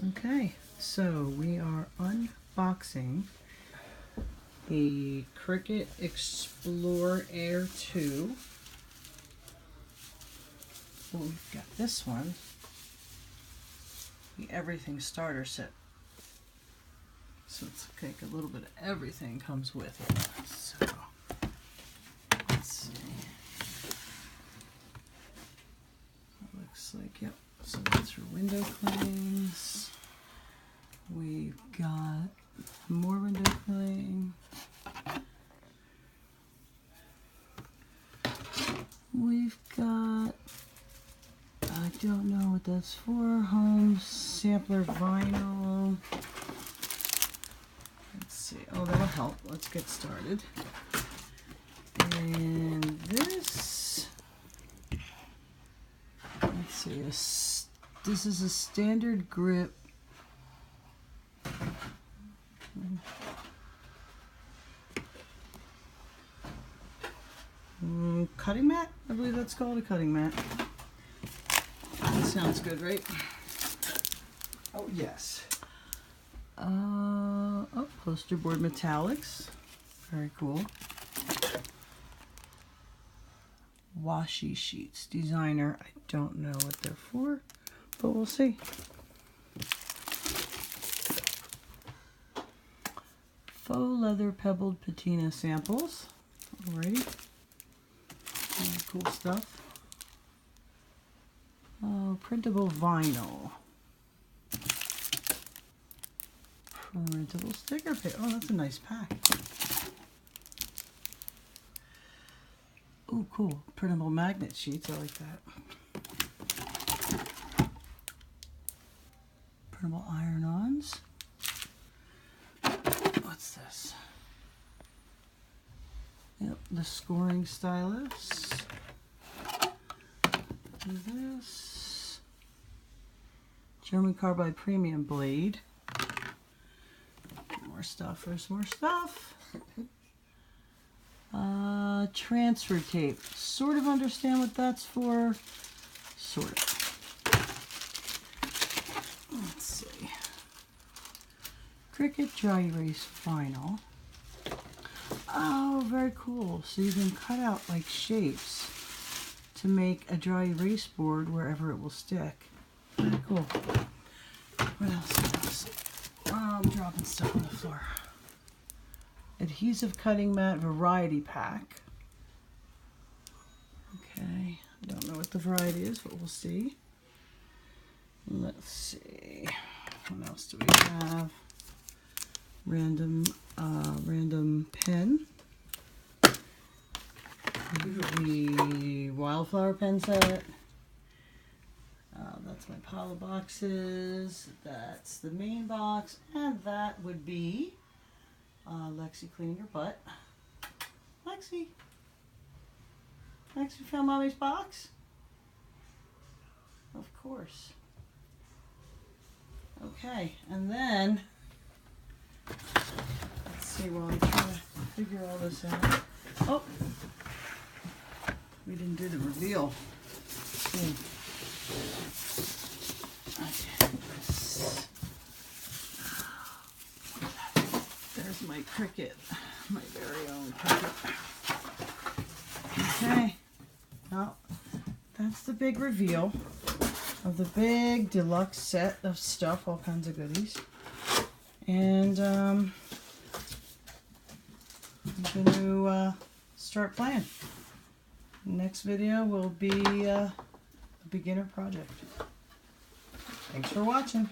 Okay, so we are unboxing the Cricut Explore Air 2. Well, we've got this one, the Everything Starter Set. So it's like a little bit of everything comes with it. So let's see. It looks like, yep. So that's for window clings. We've got more window cling. We've got, I don't know what that's for, home sampler vinyl. Let's see, oh, that'll help. Let's get started. And this, let's see, this is a standard grip. Cutting mat? I believe that's called a cutting mat. That sounds good, right? Oh, yes. Oh, poster board metallics. Very cool. Washi sheets. Designer. I don't know what they're for, but we'll see. Faux leather pebbled patina samples. Alrighty. Cool stuff. Oh, printable vinyl. Printable sticker paper. Oh, that's a nice pack. Oh, cool. Printable magnet sheets. I like that. Printable iron-ons. What's this? Yep, the scoring stylus. This German Carbide Premium Blade. More stuff. There's more stuff. Transfer tape. Sort of understand what that's for. Sort of. Let's see. Cricut dry erase vinyl. Oh, very cool. So you can cut out like shapes to make a dry erase board wherever it will stick. Very cool. What else? Oh, I'm dropping stuff on the floor. Adhesive cutting mat variety pack. Okay, I don't know what the variety is, but we'll see. Let's see. What else do we have? Random pen. The wildflower pen set. That's my pile of boxes. That's the main box, and that would be Lexi, clean your butt. Lexi, found Mommy's box? Of course. Okay, and then let's see while I'm trying to figure all this out. Oh, we didn't do the reveal. Okay. There's my Cricut, my very own Cricut. Okay, well, that's the big reveal of the big deluxe set of stuff, all kinds of goodies. And I'm going to start playing. Next video will be a beginner project. Thanks for watching.